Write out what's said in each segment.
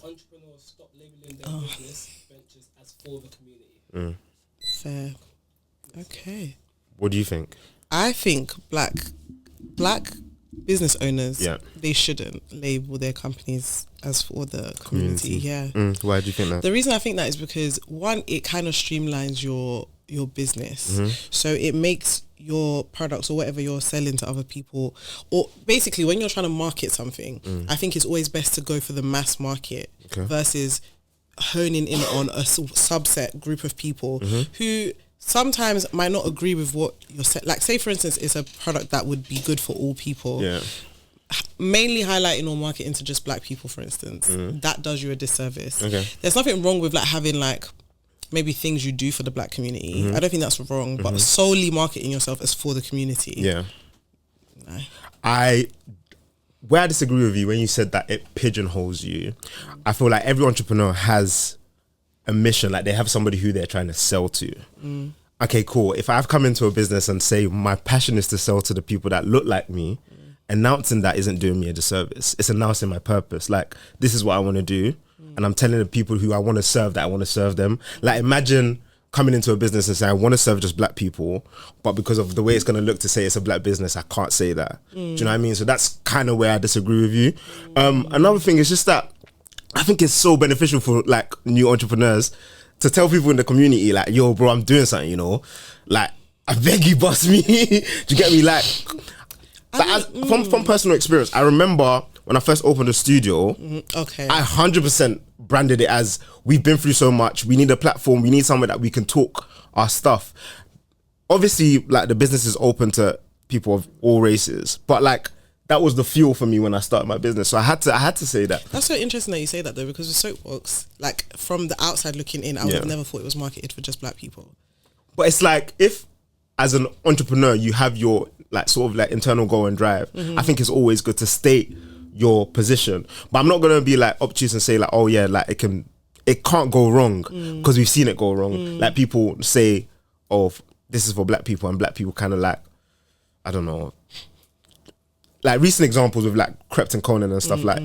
black entrepreneurs stop labeling their business ventures as for the community? Fair. Okay. What do you think? I think black business owners, they shouldn't label their companies as for the community. Yeah. Why do you think that? The reason I think that is because, one, it kind of streamlines your business. So it makes your products or whatever you're selling to other people, or basically when you're trying to market something, I think it's always best to go for the mass market versus honing in on a subset group of people who sometimes might not agree with what you're saying. Like, say for instance, it's a product that would be good for all people. Mainly highlighting or marketing to just black people, for instance, that does you a disservice. There's nothing wrong with like having like maybe things you do for the black community. I don't think that's wrong, but solely marketing yourself as for the community. No. Where I disagree with you when you said that it pigeonholes you, I feel like every entrepreneur has a mission, like they have somebody who they're trying to sell to. Okay, cool. If I've come into a business and say my passion is to sell to the people that look like me, announcing that isn't doing me a disservice. It's announcing my purpose. Like, this is what I want to do. And I'm telling the people who I want to serve that I want to serve them. Like, imagine coming into a business and saying, I want to serve just black people, but because of the way it's going to look to say it's a black business, I can't say that. Do you know what I mean? So that's kind of where I disagree with you. Another thing is just that I think it's so beneficial for like new entrepreneurs to tell people in the community, like, yo, bro, I'm doing something, you know? Like, I beg you, boss me. Do you get me? Like from personal experience, I remember when I first opened the studio, I 100% branded it as, we've been through so much, we need a platform, we need somewhere that we can talk our stuff. Obviously, like, the business is open to people of all races, but like, that was the fuel for me when I started my business. So I had to say that. That's so interesting that you say that though, because with Soapbox, like, from the outside looking in, I would have never thought it was marketed for just black people. But it's like, if as an entrepreneur you have your like sort of like internal goal and drive, I think it's always good to state your position. But I'm not gonna be like obtuse and say like, oh yeah, like it can't go wrong, because we've seen it go wrong. Like, people say, oh, this is for black people, and black people kind of like, I don't know, like recent examples with like Krept and Conan and stuff, like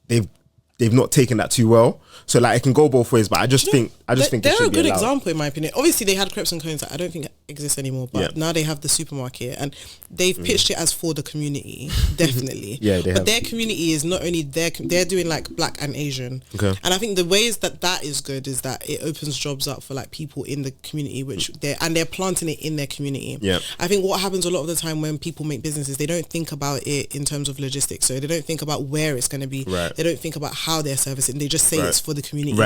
they've not taken that too well. So like, it can go both ways, but I just think it should be allowed. They're a good example in my opinion. Obviously they had Krept and Conan that I don't think exist anymore, but now they have the supermarket and they've pitched it as for the community, definitely. But their community is not only they're doing like black and Asian. And I think the ways that is good is that it opens jobs up for like people in the community, which they're planting it in their community. I think what happens a lot of the time when people make businesses, they don't think about it in terms of logistics. So they don't think about where it's going to be. They don't think about how they're servicing. They just say it's for the community.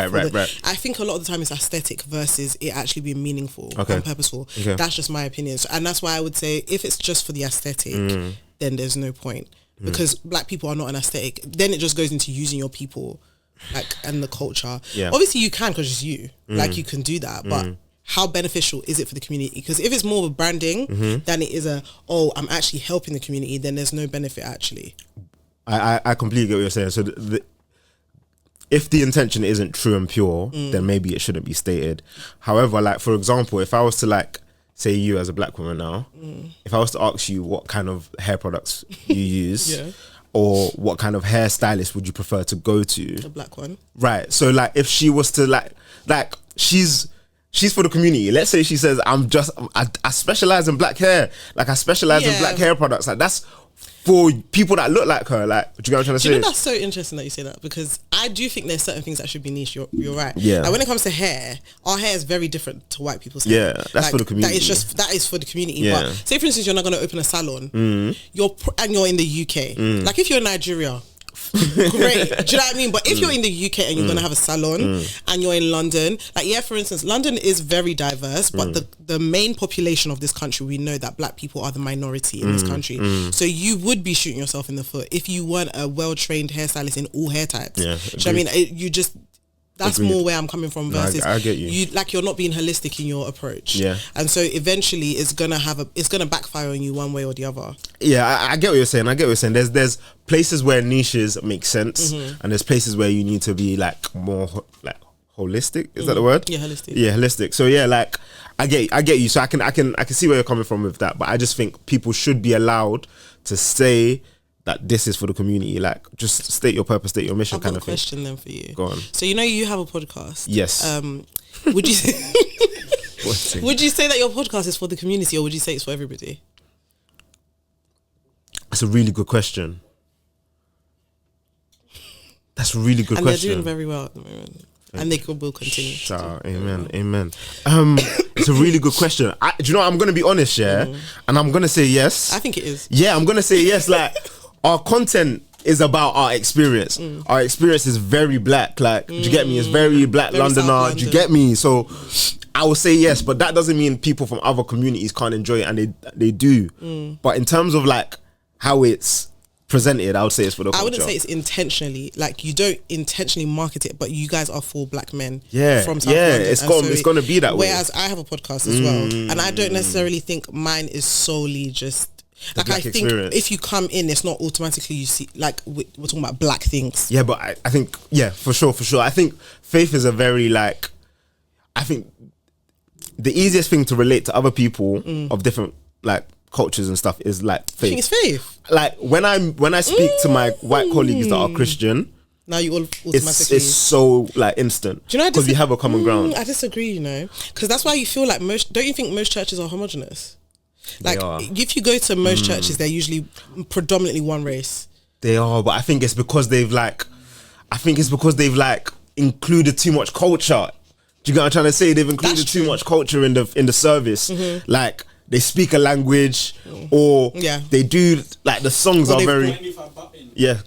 I think a lot of the time it's aesthetic versus it actually being meaningful and purposeful. That's just my opinion. So, and that's why I would say if it's just for the aesthetic, then there's no point, because black people are not an aesthetic. Then it just goes into using your people, like, and the culture. Obviously you can, because it's you, like, you can do that, but how beneficial is it for the community? Because if it's more of a branding than it is I'm actually helping the community, then there's no benefit actually. I completely get what you're saying. So if the intention isn't true and pure, then maybe it shouldn't be stated. However, like, for example, if I was to like say you as a black woman now, if I was to ask you what kind of hair products you use, or what kind of hairstylist would you prefer to go to? A black one. Right. So like, if she was to like she's for the community. Let's say she says, I specialize in black hair. Like, I specialize in black hair products. Like, that's for people that look like her. Like, do you get what I'm trying to say? You know, that's so interesting that you say that, because I do think there's certain things that should be niche. You're right. Like, when it comes to hair, our hair is very different to white people's hair. That's like, for the community. That is for the community. But say for instance, you're not going to open a salon, you're in the UK. Like, if you're in Nigeria, great. Do you know what I mean? But if you're in the UK and you're gonna have a salon and you're in London, like, for instance, London is very diverse, but the main population of this country, we know that black people are the minority in this country. So you would be shooting yourself in the foot if you weren't a well-trained hairstylist in all hair types. Do you know what I mean? That's more where I'm coming from versus I get you. You're not being holistic in your approach. And so eventually it's gonna backfire on you one way or the other. I get what you're saying. There's places where niches make sense, and there's places where you need to be like more like holistic. Is that the word? Holistic. So like, I get you. So I can see where you're coming from with that, but I just think people should be allowed to say that this is for the community? Like, just state your purpose, state your mission, I've kind got of a thing. question then for you. Go on. So you have a podcast. Yes. Would you would you say that your podcast is for the community, or would you say it's for everybody? That's a really good question. That's a really good and question. They're doing very well at the moment. And they will continue. Amen. It's a really good question. Do you know what? I'm going to be honest, and I'm going to say yes. I think it is. Yeah, I'm going to say yes. Like, our content is about our experience. Our experience is very black. Like, do you get me? It's very black Very Londoner. South Do you London. get me? So I will say yes, but that doesn't mean people from other communities can't enjoy it, and they do. But in terms of like how it's presented, I would say it's for the culture. I wouldn't say it's intentionally, like you don't intentionally market it, but you guys are for black men from South London. It's gonna be that way. Whereas I have a podcast as well, and I don't necessarily think mine is solely just like, I think experience. if you come in, it's not automatically you see, like we're talking about black things. Yeah, but I think, for sure. I think faith is a very, like, I think the easiest thing to relate to other people of different like cultures and stuff is like faith. I think it's faith. Like when I speak to my white colleagues that are Christian, now you all automatically it's so like instant. Do you know? Because we have a common ground. I disagree. Because that's why you feel like don't you think most churches are homogenous? Like if you go to most churches, they're usually predominantly one race. They are, but I think it's because they've included too much culture. Do you get what I'm trying to say? They've included too much culture in the service. Like they speak a language, or they do, like the songs are very.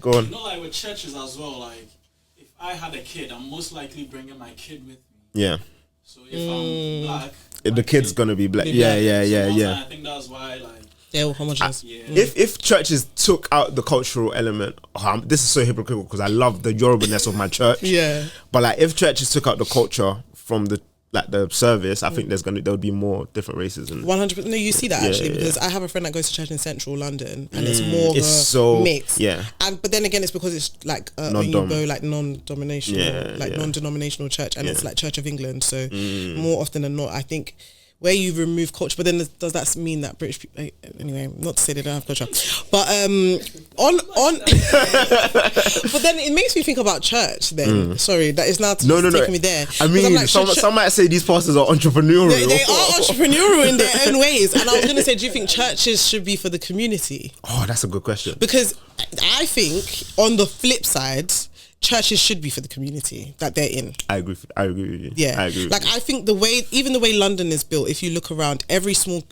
Go on. You know, like with churches as well. Like if I had a kid, I'm most likely bringing my kid with me. Yeah. So if I'm black, the kid's gonna be black. Yeah. I think that's why, like, they're all homogenous. If churches took out the cultural element, this is so hypocritical because I love the Yoruba-ness of my church. But like, if churches took out the culture from the service, I think there would be more different races. 100%. No, you see that actually because I have a friend that goes to church in central London, and it's more so mixed. But then again, it's because it's like non-denominational, non-denominational church, and it's like Church of England. So more often than not, I think where you remove culture, but then does that mean that British people, anyway, not to say they don't have culture, but but then it makes me think about church then. Sorry, that is now taking me there. I mean, like, some might say these pastors are entrepreneurial. They are entrepreneurial in their own ways. And I was going to say, do you think churches should be for the community? Oh, that's a good question. Because I think on the flip side, churches should be for the community that they're in. I agree with you. Yeah. I agree with like you. I think the way London is built, if you look around, every small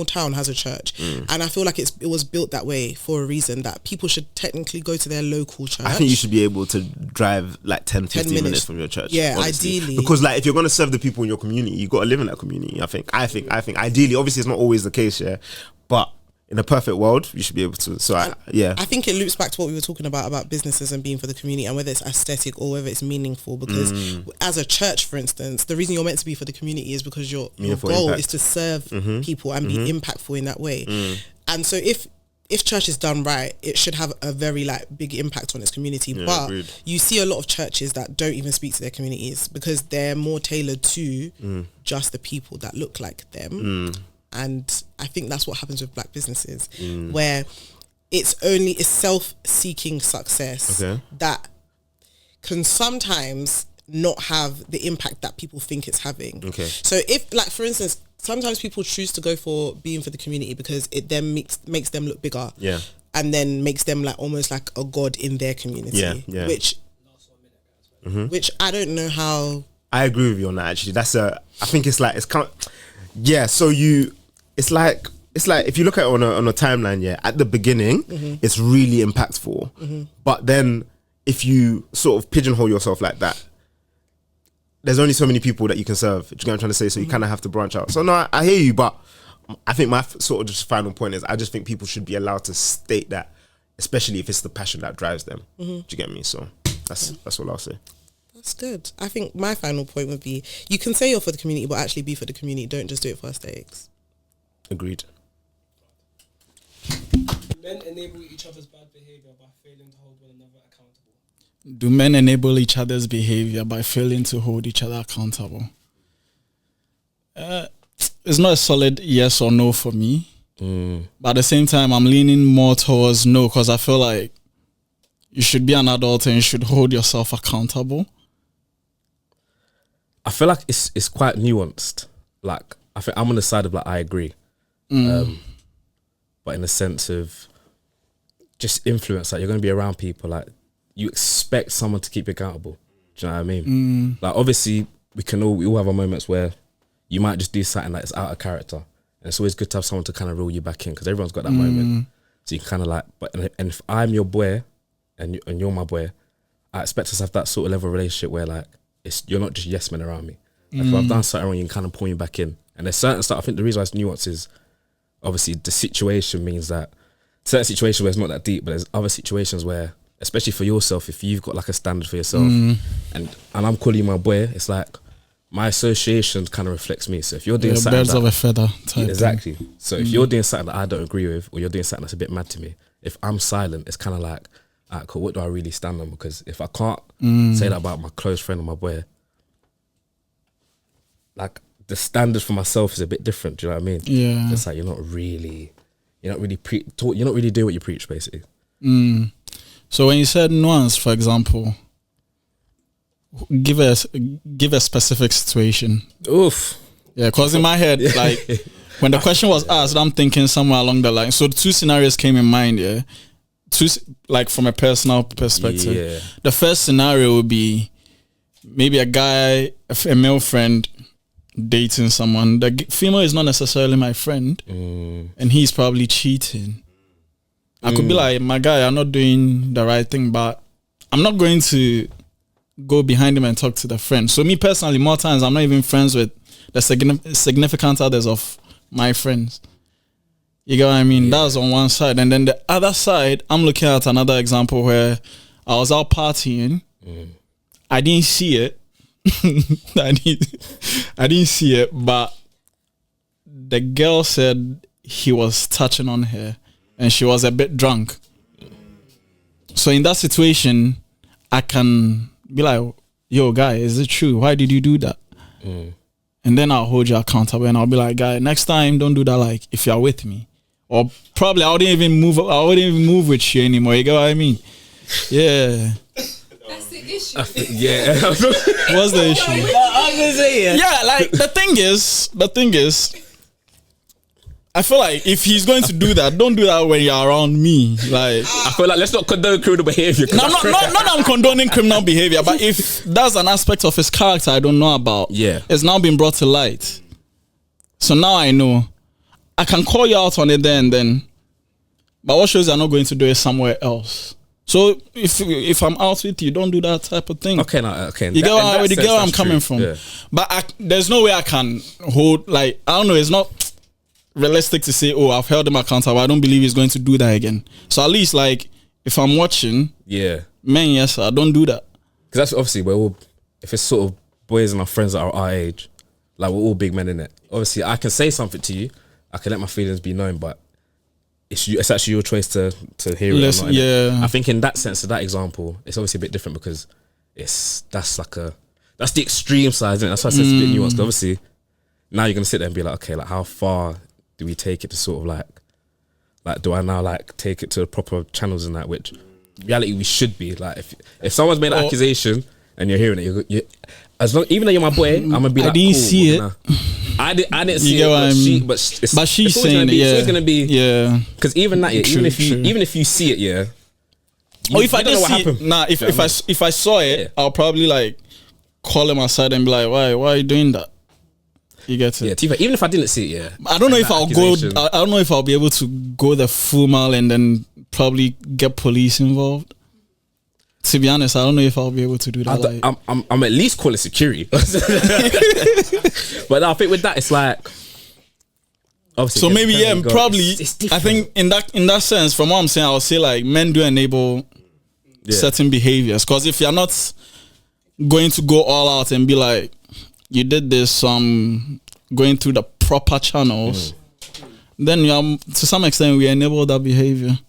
town has a church. And I feel like it was built that way for a reason, that people should technically go to their local church. I think you should be able to drive like 10-15 minutes from your church. Yeah, honestly. ideally. Because like if you're going to serve the people in your community, you got to live in that community. I think ideally, obviously it's not always the case, but in a perfect world, you should be able to. So I think it loops back to what we were talking about businesses and being for the community, and whether it's aesthetic or whether it's meaningful. Because as a church, for instance, the reason you're meant to be for the community is because your goal is to serve people and be impactful in that way. And so if church is done right, it should have a very big impact on its community. But you see a lot of churches that don't even speak to their communities because they're more tailored to just the people that look like them. And I think that's what happens with black businesses, where it's self-seeking success that can sometimes not have the impact that people think it's having. So if, like, for instance, sometimes people choose to go for being for the community because it then makes them look bigger. And then makes them like almost like a god in their community. Which I don't know how. I agree with you on that actually. I think it's like, so it's like if you look at it on a timeline, at the beginning, it's really impactful. But then if you sort of pigeonhole yourself like that, there's only so many people that you can serve. Do you get what I'm trying to say? So you kind of have to branch out. So no, I hear you, but I think my sort of just final point is I just think people should be allowed to state that, especially if it's the passion that drives them. Do you get me? So that's all I'll say. That's good. I think my final point would be, you can say you're for the community, but actually be for the community. Don't just do it for aesthetics. Agreed. Men enable each other's bad behavior by failing to hold one another accountable. Do men enable each other's behavior by failing to hold each other accountable? It's not a solid yes or no for me. But at the same time, I'm leaning more towards no, because I feel like you should be an adult and you should hold yourself accountable. I feel like it's quite nuanced. Like, I think I'm on the side of like, I agree. But in the sense of just influence, like you're going to be around people, like you expect someone to keep you accountable. Do you know what I mean? Like obviously we all have our moments where you might just do something that is out of character. And it's always good to have someone to kind of reel you back in, because everyone's got that moment. So you can kind of like, and if I'm your boy and you're my boy, I expect us to have that sort of level of relationship where like, you're not just yes men around me. Like if I've done something wrong, you can kind of pull me back in. And there's certain stuff, I think the reason why it's nuanced is obviously the situation means that certain situations where it's not that deep, but there's other situations where, especially for yourself, if you've got like a standard for yourself and I'm calling you my boy, it's like my association kind of reflects me. So if you're doing something birds of a feather type exactly thing. So if you're doing something that I don't agree with, or you're doing something that's a bit mad to me, if I'm silent, it's kind of like, alright, cool, what do I really stand on? Because if I can't say that about my close friend or my boy, like the standard for myself is a bit different. Do you know what I mean? Yeah. It's like you're not really doing what you preach, basically. So when you said nuance, for example, give a specific situation. Oof. Yeah, because in my head, like when the question was asked, I'm thinking somewhere along the line. So 2 scenarios came in mind. Yeah, 2, like from a personal perspective. Yeah. The first scenario would be maybe a guy, a male friend, dating someone. The female is not necessarily my friend, and he's probably cheating. I could be like, my guy, I'm not doing the right thing, but I'm not going to go behind him and talk to the friend. So me personally, more times I'm not even friends with the significant others of my friends. You get what I mean? Yeah. That's on one side. And then the other side, I'm looking at another example where I was out partying. I didn't see it. I didn't see it, but the girl said he was touching on her and she was a bit drunk. So in that situation, I can be like, yo, guy, is it true? Why did you do that? And then I'll hold you accountable and I'll be like, guy, next time don't do that, like if you're with me. Or probably I wouldn't even move with you anymore. You get what I mean? Yeah. That's the issue. Yeah. What's the issue? Yeah, like the thing is, I feel like if he's going to do that, don't do that when you're around me. Like, I feel like let's not condone criminal behavior. No, not that I'm condoning criminal behavior, but if that's an aspect of his character I don't know about, it's now been brought to light. So now I know. I can call you out on it there and then, but what shows you're not going to do it somewhere else. So if I'm out with you, don't do that type of thing. Okay, no, okay. You get where I'm coming from. Yeah. But there's no way I can hold, like, I don't know, it's not realistic to say, oh, I've held him accountable, I don't believe he's going to do that again. So at least, like, if I'm watching, man, yes, I don't do that. Because that's obviously, if it's sort of boys and our friends that are our age, like, we're all big men in it. Obviously, I can say something to you, I can let my feelings be known, but it's actually your choice to hear it or not. Yeah. I think in that sense, of that example, it's obviously a bit different because that's the extreme side, isn't it? That's why I said it's a bit nuanced. Obviously, now you're gonna sit there and be like, okay, like how far do we take it to sort of like do I now like take it to the proper channels and that? Which reality we should be like if someone's made an accusation and you're hearing it, you as long even though you're my boy, I'm gonna be like, I didn't cool, see it. nah. I didn't see it, but she's saying it. Yeah, it's always gonna be because even that, True, even if you see it, if I didn't see it, if I saw it, I'll probably like call him aside and be like, why are you doing that? You get it? Yeah, even if I didn't see it, I don't know if I'll go. I don't know if I'll be able to go the full mile and then probably get police involved. To be honest, I don't know if I'll be able to do that. I'm at least calling security. But I think with that, it's like obviously. So maybe probably. I think in that sense, from what I'm saying, I would say like men do enable certain behaviors. Because if you're not going to go all out and be like, you did this, going through the proper channels, then to some extent we enable that behavior.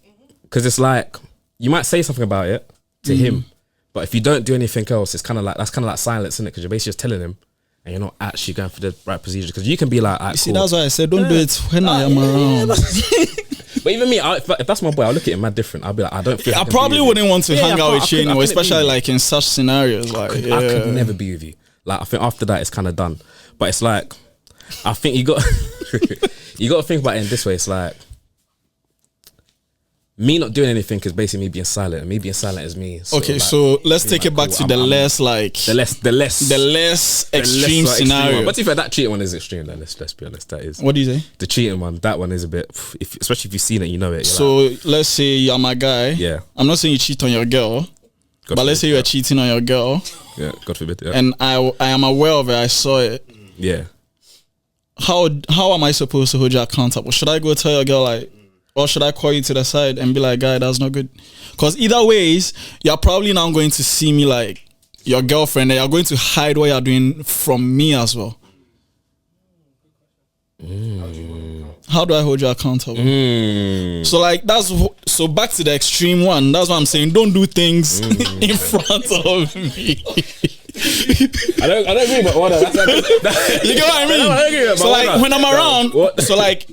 Because it's like you might say something about it to him, but if you don't do anything else, it's kind of like silence, isn't it? Because you're basically just telling him, and you're not actually going for the right procedure. Because you can be like, you see, that's why I said don't do it when I am around. But even me, if that's my boy, I'll look at it mad different. I'll be like, I don't feel. I probably wouldn't want to hang out with you anyway, especially like in such scenarios. Like, I could never be with you. Like, I think after that, it's kind of done. But it's like, I think you got you got to think about it in this way. It's like, me not doing anything is basically me being silent, and me being silent is me. Okay, like, so let's take it back to the less extreme scenario. But if that cheating one is extreme, then let's be honest, that is. What do you say? The cheating one, that one is a bit, especially if you've seen it, you know it. So let's say you're my guy. Yeah. I'm not saying you cheat on your girl, but let's say you are cheating on your girl. Yeah, God forbid. Yeah. And I am aware of it. I saw it. Yeah. How am I supposed to hold you accountable? Should I go tell your girl like? Or should I call you to the side and be like, guy, that's not good? Because either ways, you're probably now going to see me like your girlfriend and you're going to hide what you're doing from me as well. How do I hold you accountable? So like, so back to the extreme one. That's what I'm saying. Don't do things in front of me. I don't agree with order. You get what I mean? I don't agree with so like, order. when I'm around, so like,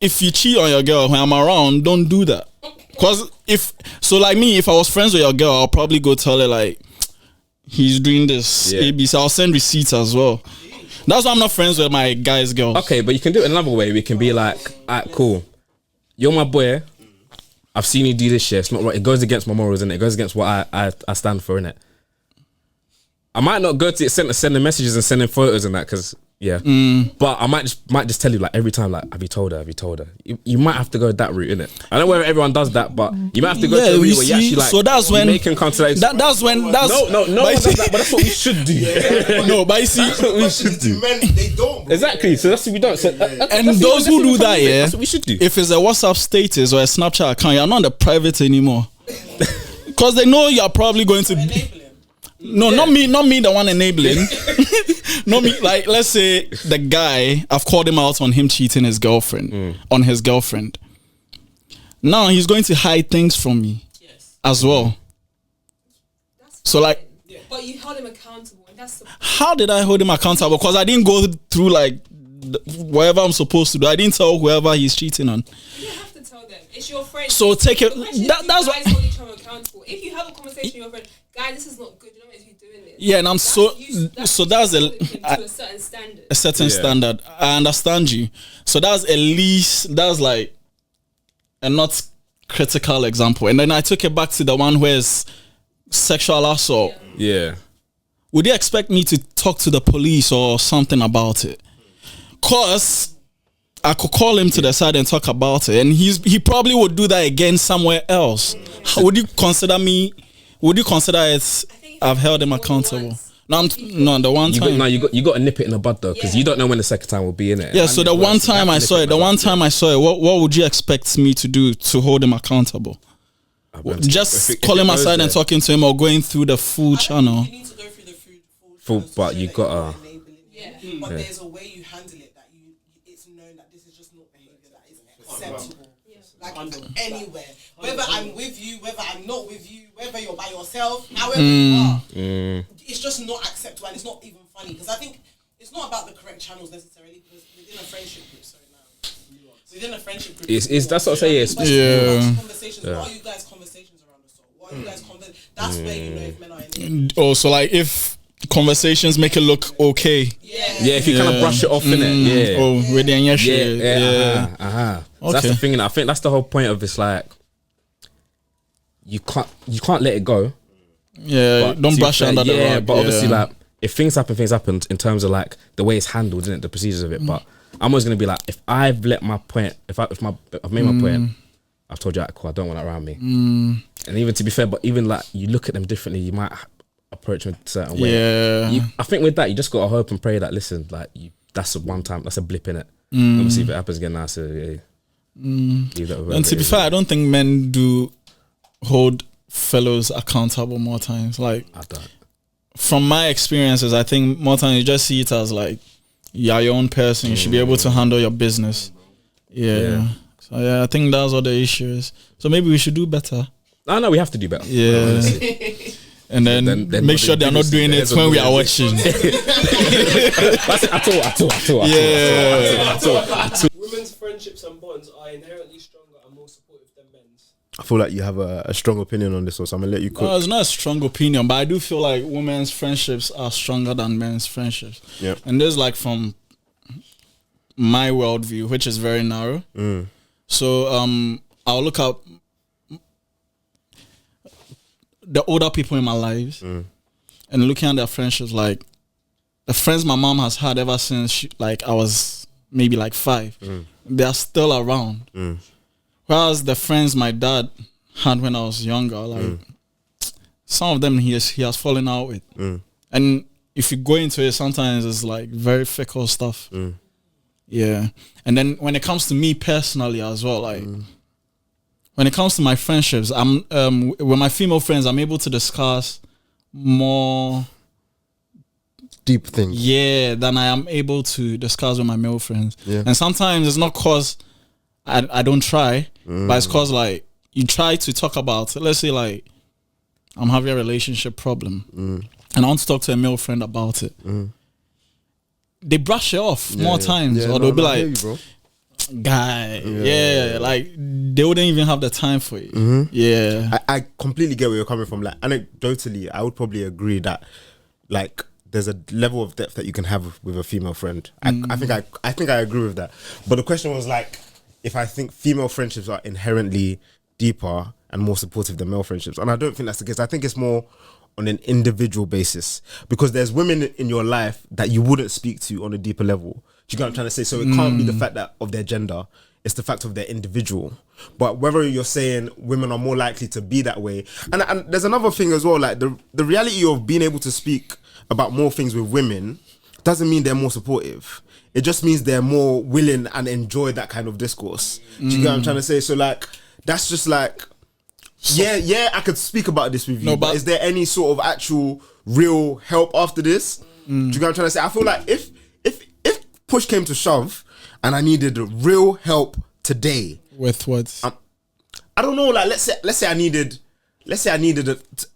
if you cheat on your girl when I'm around, don't do that. Cause if I was friends with your girl, I'll probably go tell her like he's doing this ABC. I'll send receipts as well. That's why I'm not friends with my guy's girls. Okay, but you can do it another way. We can be like, alright, cool. You're my boy. I've seen you do this shit. It's not right. It goes against my morals, innit? It goes against what I stand for, innit? I might not go to it, sending messages and sending photos and that, because but I might just tell you like every time, like, have you told her? You might have to go that route, innit? I don't know whether everyone does that, but you might have to go to the route where you actually like. So that's when they can come to like. That's when no one does that, but that's what we should do. No, but you see, that's what we should do. Men, they don't. Bro. Exactly. So that's what we don't. So, and those who do that, that's what we should do. If it's a WhatsApp status or a Snapchat account, you're not on the private anymore, because they know you're probably going to. No, not me, the one enabling. Not me. Like, let's say the guy, I've called him out on him cheating his girlfriend, on his girlfriend. Now he's going to hide things from me as well. So like, but you held him accountable, and that's the point. How did I hold him accountable? Because I didn't go through like whatever I'm supposed to do. I didn't tell whoever he's cheating on. You don't have to tell them. It's your friend. So take it. That's what. Hold each other accountable. If you have a conversation with your friend, guy, this is not good. You don't meant to be doing this. Yeah, and I'm that's that's a certain standard. A certain standard. I understand you. So that's at least like a not critical example. And then I took it back to the one where it's sexual assault. Yeah. Would you expect me to talk to the police or something about it? Cause I could call him to the side and talk about it, and he probably would do that again somewhere else. Would you consider it? I've held him accountable. No, the one time. You got to nip it in the bud though, because you don't know when the second time will be in it. Yeah, so the one time I saw it, what would you expect me to do to hold him accountable? Just call him aside and talking to him, or going through the full channel. You need to go through the full but you gotta. But there's a way you handle it that it's known that this is just not behavior that is acceptable. Like anywhere, whether I'm with you, whether I'm not with you, whether you're by yourself, however you are, it's just not acceptable, and it's not even funny, because I think it's not about the correct channels necessarily, because within a friendship group, that's what I say. Conversations. What are you guys' conversations around the soul? What are you guys that's where you know if men are in it. So like if conversations make it look okay. Yeah, if you kind of brush it off, innit? Yeah. Oh, ready and yes. Yeah. So that's the thing, and I think that's the whole point of this. Like, you can't let it go. Yeah, don't brush it under the rug. But obviously, like, if things happen in terms of like the way it's handled, isn't it? The procedures of it. But I'm always gonna be like, if I've let my point, if I've made my point, I've told you, like, cool, I don't want that around me. And even to be fair, but even like you look at them differently, you might approach them a certain way. Yeah. I think with that, you just gotta hope and pray that, listen, like, that's a one time, that's a blip in it. Obviously, if it happens again, that's leave that with. And to be fair, I don't think men do hold fellows accountable more times. Like, I don't. From my experiences, I think more times you just see it as like, you're your own person. You should be able to handle your business. Yeah. So yeah, I think that's what the issue is. So maybe we should do better. No, we have to do better. Yeah. and then make sure they're not doing it when we are watching. Women's friendships and bonds are inherently stronger and more supportive than men's. I feel like you have a strong opinion on this, so I'm gonna let you cook. No, it's not a strong opinion, but I do feel like women's friendships are stronger than men's friendships. Yeah. And there's like from my worldview, which is very narrow. So I'll look up the older people in my lives and looking at their friendships, like the friends my mom has had ever since I was maybe like 5, they are still around. Whereas the friends my dad had when I was younger, like some of them he has fallen out with. And if you go into it, sometimes it's like very fickle stuff. Yeah. And then when it comes to me personally as well, like when it comes to my friendships, I'm with my female friends, I'm able to discuss more deep things. Yeah, than I am able to discuss with my male friends. Yeah. And sometimes it's not cause I don't try, but it's cause like you try to talk about, let's say like I'm having a relationship problem and I want to talk to a male friend about it. They brush it off more times, or they'll be like, guy, like they wouldn't even have the time for it. I completely get where you're coming from. Like anecdotally, I would probably agree that like there's a level of depth that you can have with a female friend. I think I agree with that. But the question was like, if I think female friendships are inherently deeper and more supportive than male friendships, and I don't think that's the case. I think it's more on an individual basis, because there's women in your life that you wouldn't speak to on a deeper level. Do you get what I'm trying to say? So it can't be the fact that of their gender, it's the fact of their individual. But whether you're saying women are more likely to be that way, and there's another thing as well, like the reality of being able to speak about more things with women doesn't mean they're more supportive. It just means they're more willing and enjoy that kind of discourse. Do you get what I'm trying to say? So like, that's just like, yeah, I could speak about this with you, but is there any sort of actual real help after this? Do you get what I'm trying to say? I feel like if push came to shove and I needed real help today. With what? I don't know, like let's say I needed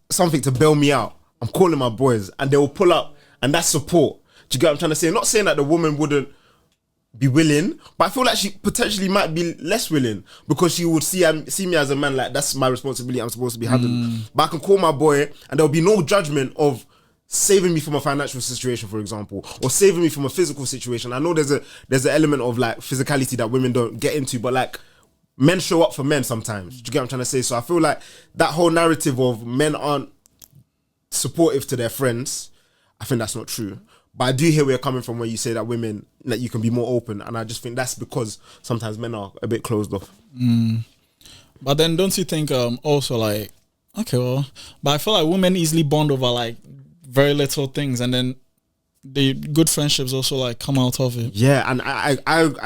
something to bail me out. I'm calling my boys and they will pull up, and that's support. Do you get what I'm trying to say? I'm not saying that the woman wouldn't be willing, but I feel like she potentially might be less willing, because she would see me as a man, like that's my responsibility, I'm supposed to be handling. But I can call my boy and there'll be no judgment of saving me from a financial situation, for example, or saving me from a physical situation. I know there's an element of like physicality that women don't get into, but like men show up for men sometimes. Do you get what I'm trying to say? So I feel like that whole narrative of men aren't supportive to their friends, I think that's not true. But I do hear where you're coming from when you say that women, that you can be more open, and I just think that's because sometimes men are a bit closed off. But then don't you think also like, okay, well, but I feel like women easily bond over like very little things, and then the good friendships also like come out of it. Yeah, and I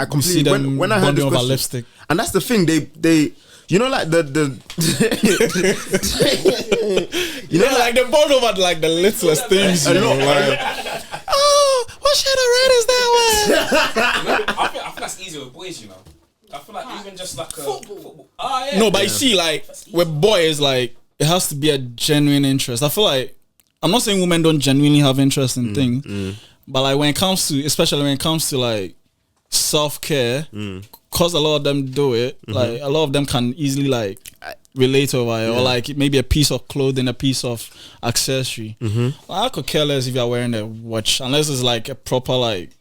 completely, when I heard this question, lipstick, and that's the thing, they you know, like the you know, like they bond over like the littlest things, you know, like, oh, what shade of red is that one? I feel that's easier with boys, you know. I feel like even just like football. No, but you see, like with boys, like it has to be a genuine interest. I feel like, I'm not saying women don't genuinely have interest in things, but like when it comes to, especially when it comes to like self-care, because a lot of them do it, like a lot of them can easily like relate over it, or like maybe a piece of clothing, a piece of accessory. Like, I could care less if you're wearing a watch, unless it's like a proper like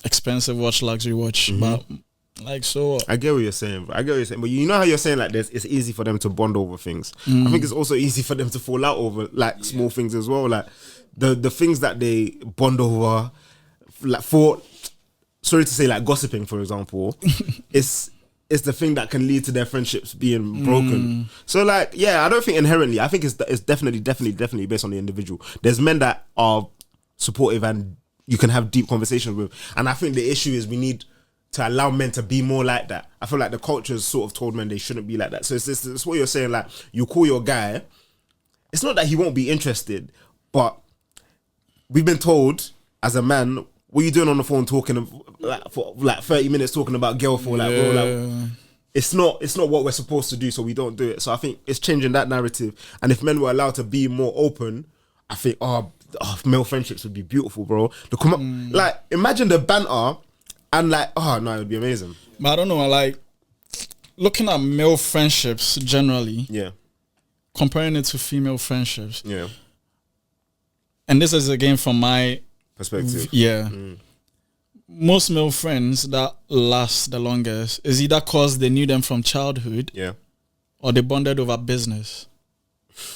expensive watch, luxury watch. But like, so I get what you're saying. But you know how you're saying like it's easy for them to bond over things. I think it's also easy for them to fall out over like small things as well. Like the things that they bond over, like for, sorry to say, like gossiping, for example, is the thing that can lead to their friendships being broken. So like, yeah, I don't think inherently. I think it's definitely based on the individual. There's men that are supportive and you can have deep conversations with, and I think the issue is we need to allow men to be more like that. I feel like the culture has sort of told men they shouldn't be like that. So it's what you're saying, like you call your guy, it's not that he won't be interested, but we've been told as a man, what are you doing on the phone talking for like 30 minutes talking about girl for like, bro, like, it's not what we're supposed to do, so we don't do it. So I think it's changing that narrative. And if men were allowed to be more open, I think male friendships would be beautiful, bro. Like imagine the banter and like it would be amazing. But I don't know, like looking at male friendships generally, comparing it to female friendships, and this is again from my perspective, most male friends that last the longest is either because they knew them from childhood, or they bonded over business.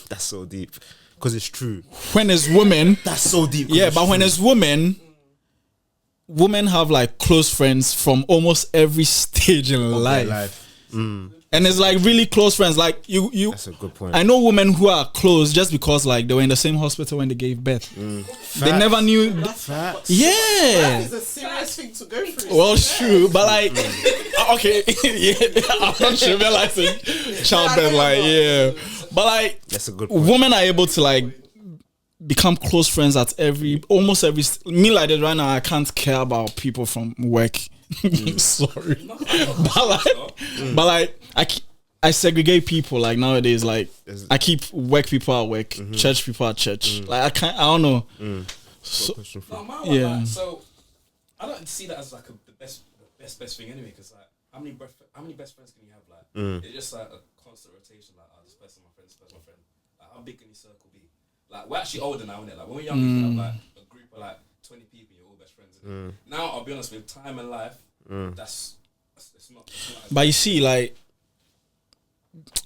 That's so deep because it's true. When it's women, that's so deep. Yeah, but when it's women have like close friends from almost every stage in life. And it's like really close friends. Like you. That's a good point. I know women who are close just because like they were in the same hospital when they gave birth. They never knew. Facts. Yeah. That is a serious thing to go through. Well, it's true, but like, okay, I'm not sure realizing childbirth, like, but like, that's a good point. Women are able to like become close friends at almost every. Me like this right now, I can't care about people from work. Sorry, but like I segregate people like nowadays. Like I keep work people at work, church people at church. Like I don't know. So, so I don't see that as like the best thing anyway. Because like how many best friends can you have? Like it's just like a constant rotation. Like this person my friend, this person my friend. Like how big can your circle be? Like we're actually older now, isn't it? Like when we're young, we can have like a group of like 20 people. You're all best friends. Now I'll be honest, with time and life, it's not. But you see, like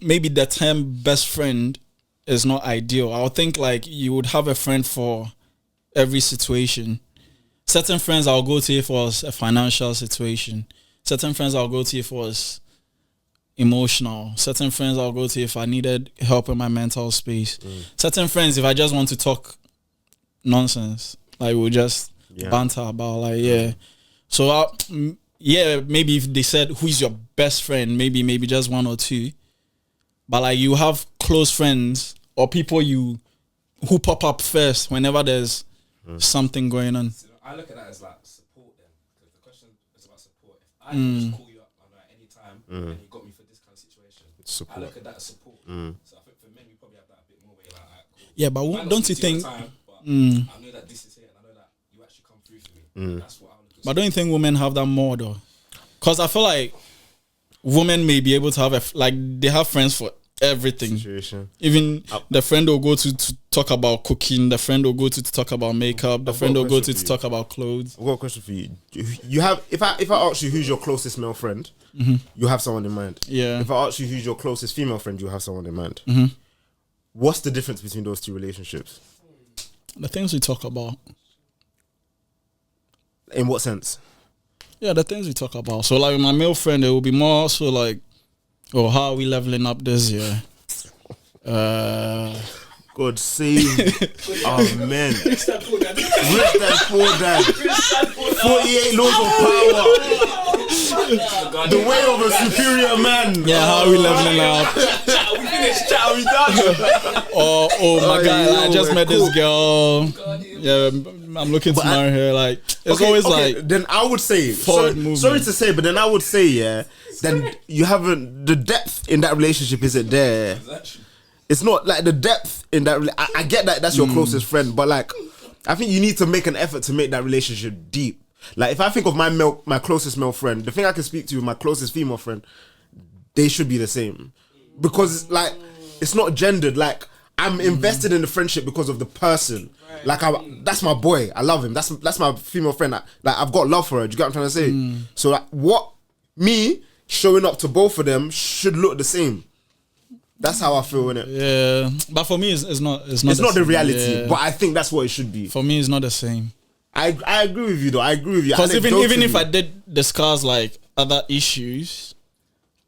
maybe the term best friend is not ideal. I would think like you would have a friend for every situation. Certain friends I'll go to if it was a financial situation. Certain friends I'll go to if it was emotional. Certain friends I'll go to if I needed help in my mental space. Certain friends if I just want to talk nonsense, like we'll just banter about like So maybe if they said who is your best friend, maybe just one or two, but like you have close friends or people who pop up first whenever there's something going on. I look at that as like support then, because the question is about support. If I can just call you up at any time and you got me for this kind of situation, support. I look at that as support. So I think for men we probably have that a bit more way like cool. Yeah, but don't you think? But I know that this is here, and I know that you actually come through for me. That's what I look at. But don't you think women have that more though? Because I feel like women may be able to have they have friends for everything. Situation. Even the friend will go to talk about cooking, the friend will go to talk about makeup, the friend will go to talk about clothes. I've got a question for you. You have if I ask you who's your closest male friend, you have someone in mind. Yeah. If I ask you who's your closest female friend, you have someone in mind. What's the difference between those two relationships? The things we talk about. In what sense? Yeah, the things we talk about. So like with my male friend, it will be more so like, oh, how are we leveling up this year? God save. Oh man. Rich dad, poor dad. 48 laws of power. The way of a superior man. Yeah, how are we leveling up? We finished chat, we done. Oh my God, I just met this girl. Yeah, I'm looking to marry her. Like, it's always like. Then I would say, sorry to say, but then I would say, then you haven't, the depth in that relationship isn't there. It's not like the depth in that. I get that that's your closest friend, but like, I think you need to make an effort to make that relationship deep. Like, if I think of my closest male friend, the thing I can speak to with my closest female friend, they should be the same, because like it's not gendered. Like, I'm invested in the friendship because of the person. Right. Like, that's my boy. I love him. That's my female friend. Like, I've got love for her. Do you get what I'm trying to say? So like, me showing up to both of them should look the same. That's how I feel, innit? Yeah, but for me, it's not. It's not the reality, but I think that's what it should be. For me, it's not the same. I agree with you though. I agree with you. Because even if I did discuss like other issues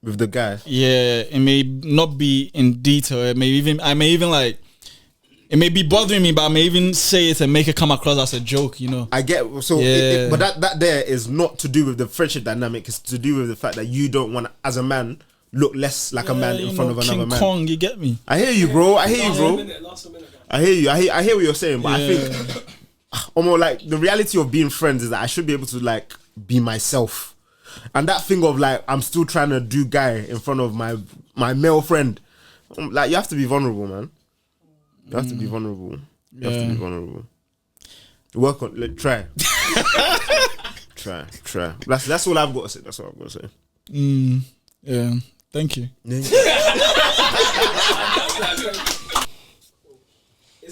with the guy, it may not be in detail. It may even it may be bothering me, but I may even say it and make it come across as a joke. You know, I get so. Yeah. But that there is not to do with the friendship dynamic. It's to do with the fact that you don't want, as a man, look less like a man in front of another King man. Kong, you get me? I hear you, bro. I hear you, bro. I hear you. I hear what you're saying, but I think almost like the reality of being friends is that I should be able to like be myself. And that thing of like, I'm still trying to do guy in front of my male friend. Like, you have to be vulnerable, man. You have to be vulnerable. You have to be vulnerable. Work on, like, try. try. That's all I've got to say. That's all I've got to say. Yeah. Thank you. Is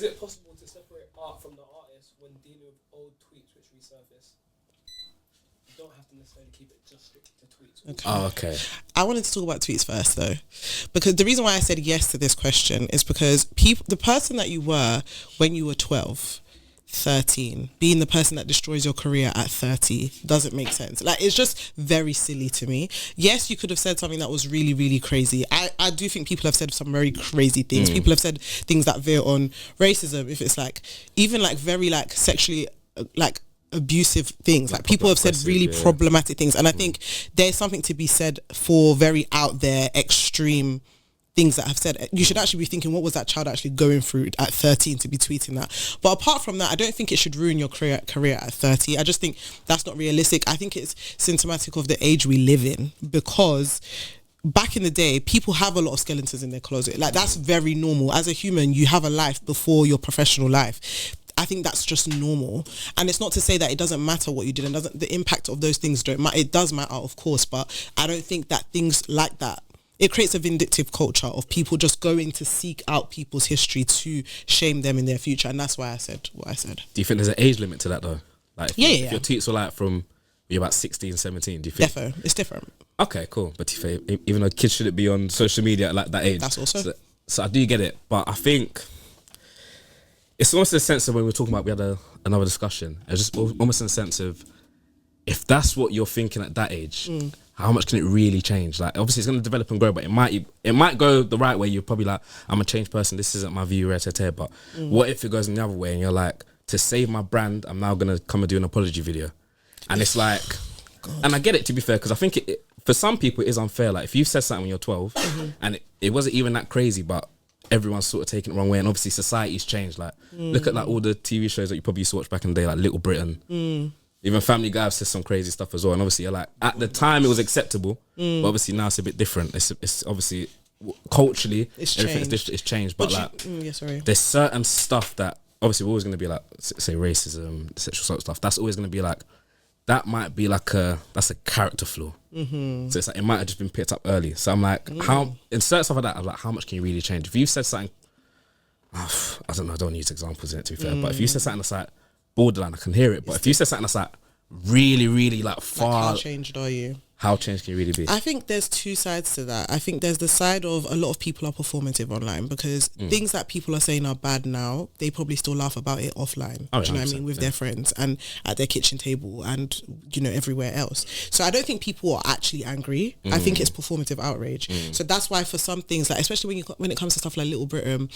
it possible to separate art from the artist when dealing with old tweets which resurface? You don't have to necessarily keep it just strict to tweets. Okay. Oh, okay. I wanted to talk about tweets first, though, because the reason why I said yes to this question is because the person that you were when you were 12, 13, being the person that destroys your career at 30 doesn't make sense. Like, it's just very silly to me. Yes, you could have said something that was really, really crazy. I do think people have said some very crazy things. People have said things that veer on racism, if it's like, even like very like sexually like abusive things. Like, people have said really problematic things. And I think there's something to be said for very out there, extreme things that have said. You should actually be thinking, what was that child actually going through at 13 to be tweeting that? But apart from that, I don't think it should ruin your career at 30. I just think that's not realistic. I think it's symptomatic of the age we live in, because back in the day, people have a lot of skeletons in their closet. Like, that's very normal. As a human, you have a life before your professional life. I think that's just normal. And it's not to say that it doesn't matter what you did, and the impact of those things don't matter. It does matter, of course, but I don't think that things like that, it creates a vindictive culture of people just going to seek out people's history to shame them in their future. And that's why I said what I said. Do you think there's an age limit to that, though? Like, if your tweets were like from you're about 16, 17, do you think? Defo, it's different. Okay, cool. But even though kids shouldn't be on social media at like that age. That's also. So I do get it. But I think it's almost in the sense of when we were talking about, we had another discussion. It's just almost in the sense of, if that's what you're thinking at that age, how much can it really change? Like, obviously it's going to develop and grow, but it might go the right way. You're probably like, I'm a changed person, this isn't my view, but what if it goes in the other way and you're like, to save my brand, I'm now going to come and do an apology video? And it's like, and I get it, to be fair, because I think it for some people it is unfair. Like, if you said something when you're 12 and it wasn't even that crazy, but everyone's sort of taking it the wrong way, and obviously society's changed. Like, look at like all the TV shows that you probably used to watch back in the day, like Little Britain. Even Family Guy says some crazy stuff as well. And obviously, you're like, at the time it was acceptable, but obviously now it's a bit different. It's obviously culturally it's changed. But like, there's certain stuff that obviously we're always going to be like, say racism, sexual assault stuff. That's always going to be like, that might be like that's a character flaw. So it's like, it might have just been picked up early. So I'm like, how in certain stuff like that, I'm like, how much can you really change? If you said something, I don't know, I don't want to use examples in it, to be fair, but if you said something that's like borderline, I can hear it. But if you said something that's like really, really like far, how changed are you? How changed can you really be? I think there's two sides to that. I think there's the side of a lot of people are performative online, because things that people are saying are bad now, they probably still laugh about it offline. Do you know what I mean? With their friends and at their kitchen table and, you know, everywhere else. So I don't think people are actually angry. I think it's performative outrage. So that's why for some things, like especially when it comes to stuff like Little Britain,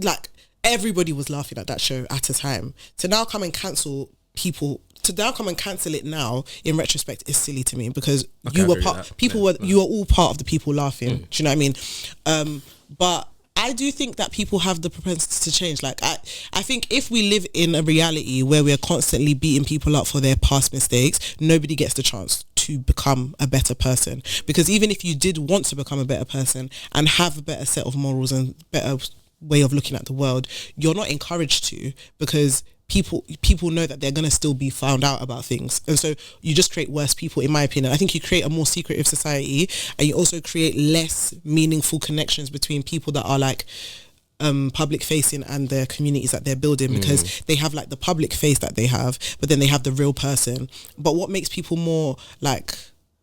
like everybody was laughing at that show at a time. To now come and cancel people, to now come and cancel it now in retrospect is silly to me, because you were part, people were, you were all part of the people laughing. Do you know what I mean? But I do think that people have the propensity to change. Like, I think if we live in a reality where we're constantly beating people up for their past mistakes, nobody gets the chance to become a better person. Because even if you did want to become a better person and have a better set of morals and better way of looking at the world, you're not encouraged to, because people know that they're going to still be found out about things. And so you just create worse people, in my opinion. I think you create a more secretive society, and you also create less meaningful connections between people that are like public facing and their communities that they're building, because they have like the public face that they have, but then they have the real person. But what makes people more like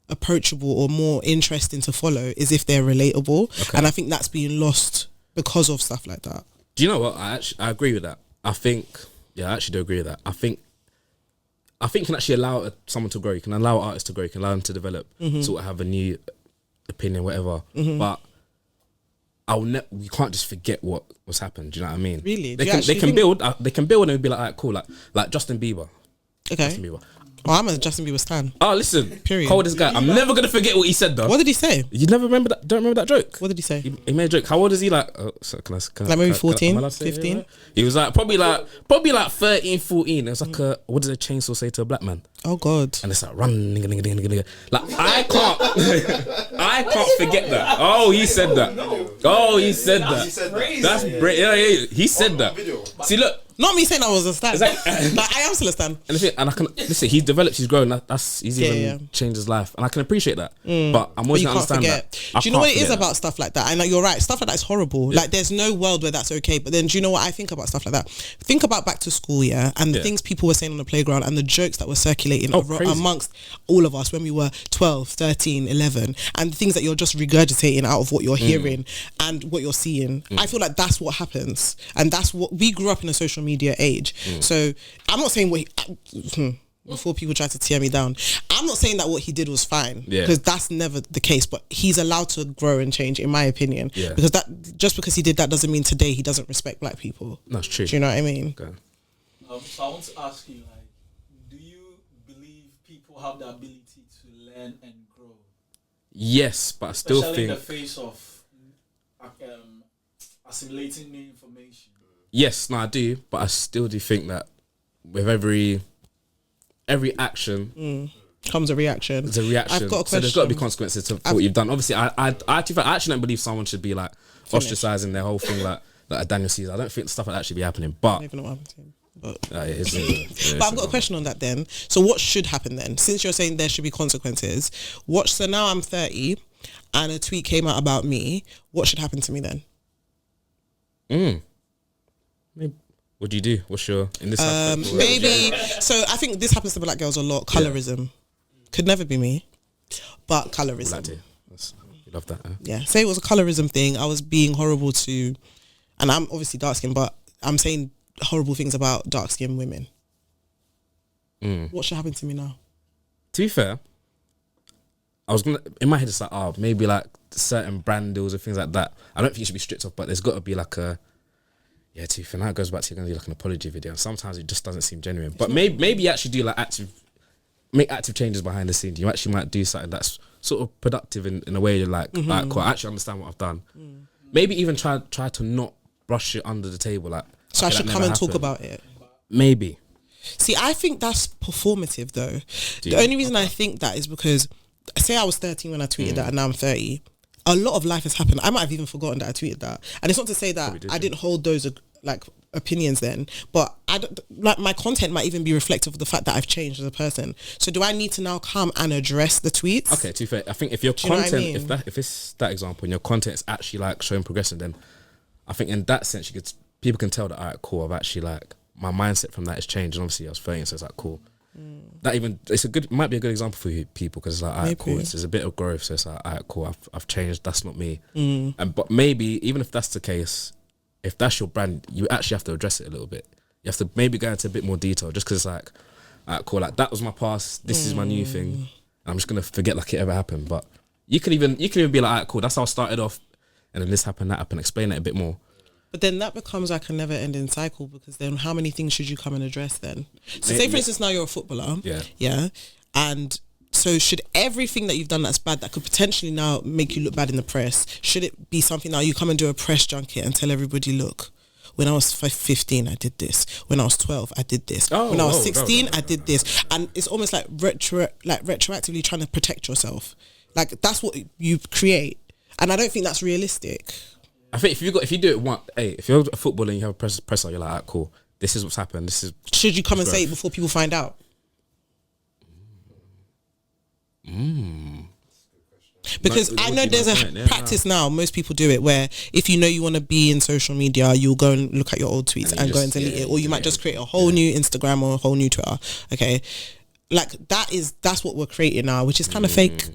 approachable or more interesting to follow is if they're relatable. And I think that's being lost because of stuff like that. Do you know what? I agree with that. I actually do agree with that. I think you can actually allow someone to grow. You can allow artists to grow. You can allow them to develop, sort of have a new opinion, whatever. But we can't just forget what's happened. Do you know what I mean? Really? They can build. They can build and be like, alright, cool. Like Justin Bieber. Okay. Justin Bieber. Oh, I'm a Justin Bieber stan. Oh, listen. Period. Coldest guy. I'm never gonna forget what he said though. What did he say? You never remember that? Don't remember that joke? What did he say? He made a joke. How old is he? Like, can I Like maybe can I- 14, am I allowed to say it? 15? Yeah. He was like probably like 13, 14. It was like what does a chainsaw say to a black man? Oh God. And it's like run, nigga, nigga, nigga, nigga. Like I can't forget that. Oh, he said that. Oh, he said that. That's great. Yeah. He said that. See, look. Not me saying I was a stan. Like, I am still a stan. And I can listen. He's developed. He's grown. He's even changed his life, and I can appreciate that. But I'm always gonna understand that. Do you know what it is about stuff like that? And like, you're right. Stuff like that is horrible. Yeah. Like there's no world where that's okay. But then do you know what I think about stuff like that? Think about back to school, and the things people were saying on the playground and the jokes that were circulating amongst all of us when we were 12, 13, 11, and the things that you're just regurgitating out of what you're hearing and what you're seeing. I feel like that's what happens, and that's what we grew up in a social media age. So I'm not saying before people try to tear me down, I'm not saying that what he did was fine, because that's never the case, but he's allowed to grow and change, in my opinion, because that just because he did that doesn't mean today he doesn't respect black people. That's true. Do you know what I mean? Okay. So I want to ask you, like, do you believe people have the ability to learn and grow? Yes, but I still Especially think in the face of assimilating new information. yes, no, I do, but I still do think that with every action Comes a reaction. there's a reaction. I've got a question. So there's got to be consequences to what you've done. Obviously, I actually don't believe someone should be like ostracizing their whole thing like Daniel Caesar. I don't think stuff like that should be happening. But I don't even know what happened to him. But but I've got a question on that then. So what should happen then? Since you're saying there should be consequences, so now I'm 30 and a tweet came out about me. What should happen to me then? What do you do? What's your in this aspect? Maybe. So I think this happens to black girls a lot. Colorism could never be me, but colorism. You love that. Huh? Yeah. Say it was a colorism thing. I was being horrible to, and I'm obviously dark skinned, but I'm saying horrible things about dark skinned women. What should happen to me now? To be fair, I was gonna in my head it's like maybe like certain brand deals and things like that. I don't think you should be strict off, but there's got to be like a to be fair, now it goes back to you're gonna do like an apology video, and sometimes it just doesn't seem genuine. But maybe you actually do like make active changes behind the scenes. You actually might do something that's sort of productive in a way you're like, like cool, I actually understand what I've done. Maybe even try to not brush it under the table. Like, So I should come and talk about it. Maybe. See, I think that's performative though. The only reason I think that is because, say I was 13 when I tweeted that and now I'm 30. A lot of life has happened. I might have even forgotten that I tweeted that. And it's not to say that I didn't hold those like opinions then, but I don't, like my content might even be reflective of the fact that I've changed as a person. So do I need to now come and address the tweets? Okay, to be fair, I think if your content, if it's that example and your content is actually like showing progression, then I think in that sense people can tell that alright, cool, I've actually like my mindset from that has changed, and obviously I was 30, so it's like cool. That even might be a good example for you people, because it's like alright, cool, there's a bit of growth, so it's like alright, cool, I've changed, that's not me. But maybe even if that's the case, if that's your brand, you actually have to address it a little bit. You have to maybe go into a bit more detail, just because it's like alright, cool, like that was my past, this is my new thing, I'm just gonna forget like it ever happened. But you can even be like alright, cool, that's how I started off, and then this happened, that happened, explain it a bit more. But then that becomes like a never-ending cycle, because then how many things should you come and address then? So say for instance now you're a footballer, and so should everything that you've done that's bad that could potentially now make you look bad in the press, should it be something now you come and do a press junket and tell everybody, look, when I was 15 I did this, when I was 12 I did this, when I was 16 I did this, and it's almost like retroactively trying to protect yourself. Like that's what you create, and I don't think that's realistic. I think if you do it once, if you're a footballer and you have a presser, you're like, alright, cool, this is what's happened. This is. Should you come and say it before people find out? Because I know there's a practice now. Most people do it where if you know you want to be in social media, you'll go and look at your old tweets and go and delete it, or you might just create a whole new Instagram or a whole new Twitter. Okay, like that's what we're creating now, which is kind of fake.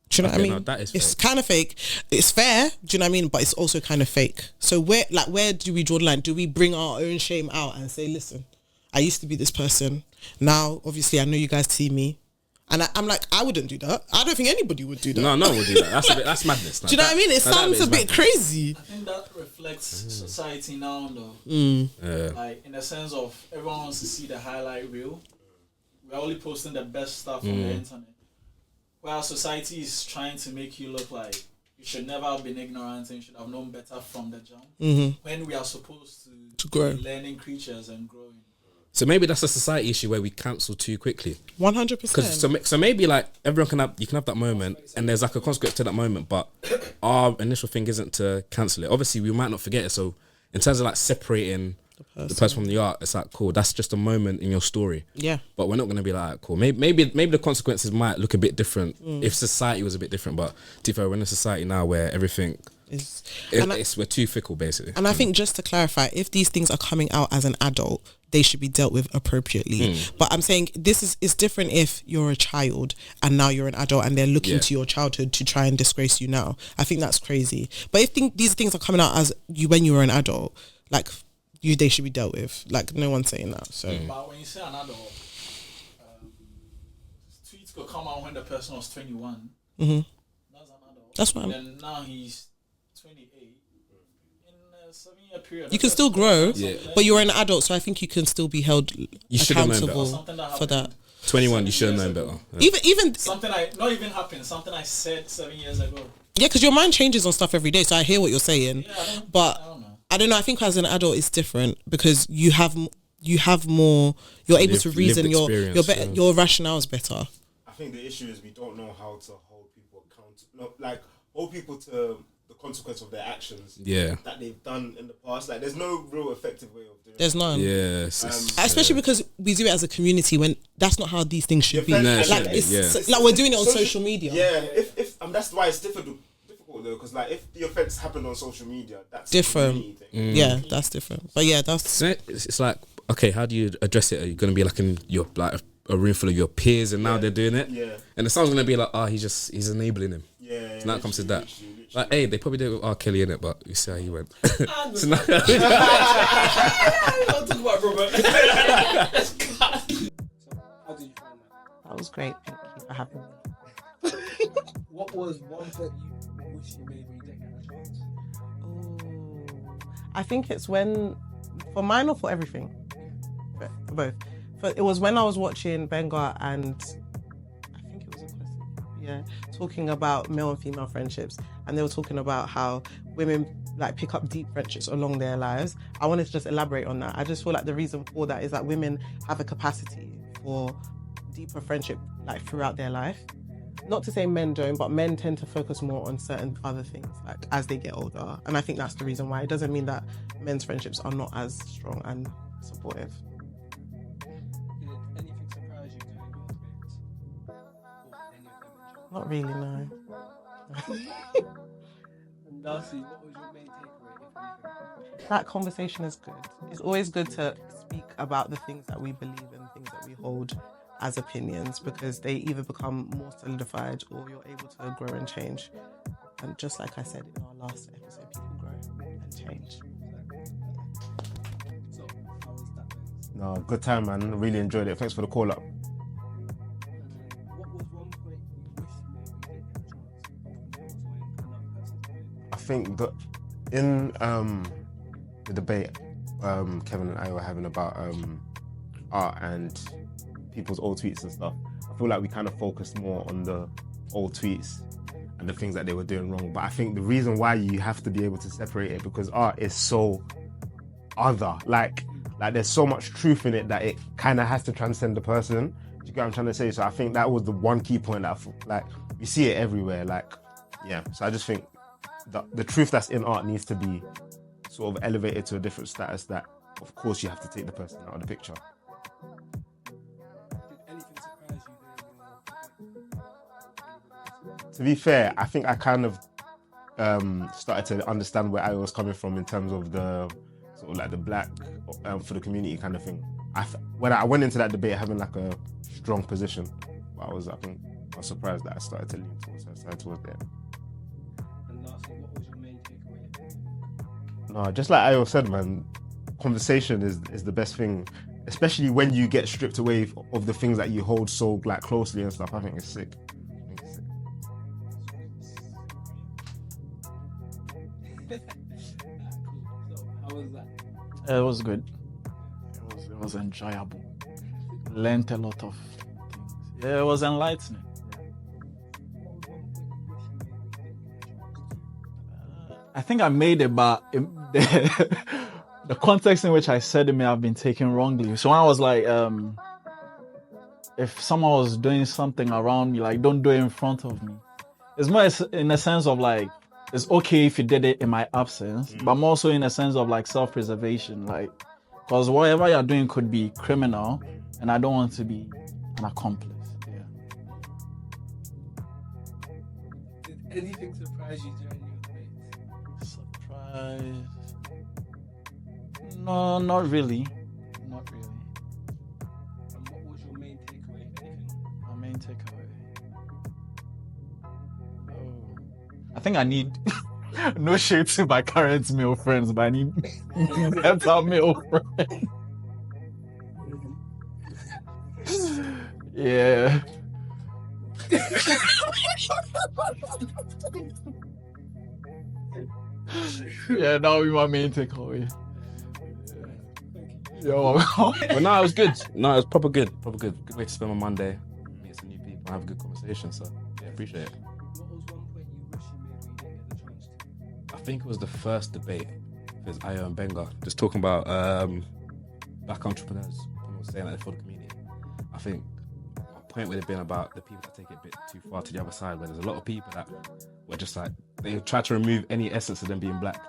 Do you know what I mean? No, it's kind of fake. It's fair. Do you know what I mean? But it's also kind of fake. So where do we draw the line? Do we bring our own shame out and say, listen, I used to be this person. Now, obviously, I know you guys see me. And I'm like, I wouldn't do that. I don't think anybody would do that. No one would do that. That's madness. Do you know what I mean? It sounds a bit crazy. I think that reflects society now, though. Like, in the sense of everyone wants to see the highlight reel, we're only posting the best stuff on the internet. While society is trying to make you look like you should never have been ignorant and you should have known better from the jump. When we are supposed to grow, be learning creatures and growing. So maybe that's a society issue where we cancel too quickly. 100%. So maybe like everyone you can have that moment, and there's like a consequence to that moment. But our initial thing isn't to cancel it. Obviously, we might not forget it. So in terms of like separating the person from the art, it's like cool. That's just a moment in your story. Yeah. But we're not going to be like cool. Maybe the consequences might look a bit different if society was a bit different. But to be fair, we're in a society now where everything. We're too fickle, basically. And I think just to clarify, if these things are coming out as an adult, they should be dealt with appropriately. But I'm saying this is different if you're a child and now you're an adult and they're looking to your childhood to try and disgrace you now. I think that's crazy. But if these things are coming out as you when you were an adult, like they should be dealt with. Like no one's saying that. So. But when you say an adult, tweets could come out when the person was 21. That's an adult. That's what then now he's 28. In a 7-year period, you can still grow, but you're an adult, so I think you can still be held accountable for that. 21, you should have known better. Yeah. Even something something I said 7 years ago. Yeah, because your mind changes on stuff every day, so I hear what you're saying. Yeah, but I don't know. I think as an adult, it's different because you have more. You're able to reason. Your rationale is better. I think the issue is we don't know how to hold people accountable. Like hold people to the consequence of their actions. That they've done in the past. Like there's no real effective way of doing it. There's none. Especially because we do it as a community when that's not how these things should be. Like we're doing it on social media. Yeah. If that's why it's difficult though, because like if the offense happened on social media, that's different. Yeah, that's different. But yeah, that's it's like, okay, how do you address it? Are you going to be like in your like a room full of your peers and now they're doing it? And someone's going to be like, he's enabling him. So now it comes to that. Literally. Like, hey, they probably did it with R. Kelly in it, but you see how he went. So now I'll talk about Robert. So how did you find that? That was great. Thank you for having me. What was one point you wish you made when you didn't get a chance? I think it's when, for mine or for everything? For both. It was when I was watching Gbenga and I think it was Akwasi, talking about male and female friendships, and they were talking about how women like pick up deep friendships along their lives. I wanted to just elaborate on that. I just feel like the reason for that is that women have a capacity for deeper friendship like throughout their life. Not to say men don't, but men tend to focus more on certain other things like as they get older, and I think that's the reason why. It doesn't mean that men's friendships are not as strong and supportive. Did anything surprise you during your experience? Not really, no. And Darcy, what was your main takeaway, if anything? That conversation is good. It's always good to speak about the things that we believe and things that we hold as opinions, because they either become more solidified or you're able to grow and change. And just like I said in our last episode, people grow and change. So, how was that? No, good time, man. Really enjoyed it. Thanks for the call up. What was one point you wish you made when you didn't get a chance? When another person's doing it? I think that in the debate Kevin and I were having about art and people's old tweets and stuff, I feel like we kind of focused more on the old tweets and the things that they were doing wrong. But I think the reason why you have to be able to separate it, because art is so other. Like there's so much truth in it that it kind of has to transcend the person. Do you get what I'm trying to say? So I think that was the one key point that we see it everywhere. So I just think the truth that's in art needs to be sort of elevated to a different status that, of course, you have to take the person out of the picture. To be fair, I think I kind of started to understand where I was coming from in terms of the sort of like the black for the community kind of thing. When I went into that debate having like a strong position, but I was surprised that I started to lean towards her side towards there. And lastly, what was your main takeaway? No, just like Ayo said, man, conversation is the best thing, especially when you get stripped away of the things that you hold so like closely and stuff. I think it's sick. So, how was that? It was good. It was enjoyable. Learned a lot of Yeah, it was enlightening. I think I made it, but the context in which I said it may have been taken wrongly. So I was like, if someone was doing something around me, like, don't do it in front of me. It's more in a sense of like, it's okay if you did it in my absence, but I'm also in a sense of like self-preservation, like, because whatever you're doing could be criminal, and I don't want to be an accomplice. Yeah. Did anything surprise you during your debate? Surprise? No, not really. Not really. And what was your main takeaway, if anything? My main takeaway. Oh, I think I need no shade to my current male friends, but I need better male friends. Yeah. Yeah, that would be my main takeaway. Yo, but no, it was good. No, it was proper good. Good way to spend my Monday, meet some new people, and have a good conversation. So yeah, appreciate it. What was one point you wish you maybe didn't get the chance to? I think it was the first debate. It was Ayo and Gbenga, just talking about black entrepreneurs. Someone was saying that for the community. I think my point would have been about the people that take it a bit too far to the other side, where there's a lot of people that were just like, they try to remove any essence of them being black.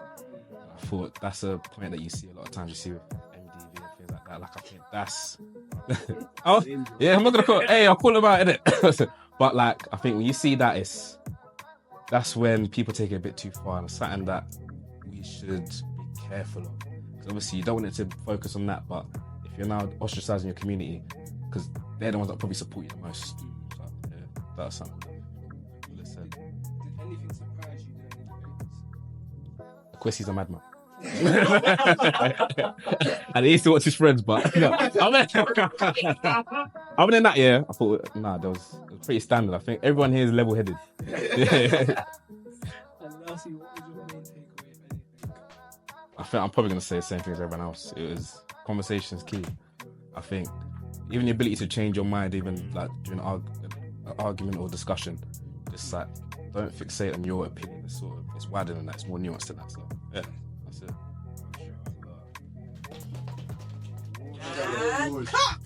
I thought that's a point that you see a lot of times. You see with MDV and things like that. Like, I think that's oh yeah, I'm not gonna call it, hey, I'll call it out, innit? But like, I think when you see that, that's when people take it a bit too far, and it's something that we should be careful of. Because obviously you don't want it to focus on that, but if you're now ostracizing your community, because they're the ones that probably support you the most. So yeah, that's something that Will said. Did anything surprise you during the debates? Akwasi's a madman. And he used to watch his friends, but no. Other than that, yeah, I thought, it was pretty standard. I think everyone here is level-headed. And lastly, what was your main takeaway, if anything? I think I'm probably going to say the same thing as everyone else. It was conversation's key. I think even the ability to change your mind, even like during an argument or discussion, just like, don't fixate on your opinion. It's wider than that. It's more nuanced than that. So yeah, that's it. Cut!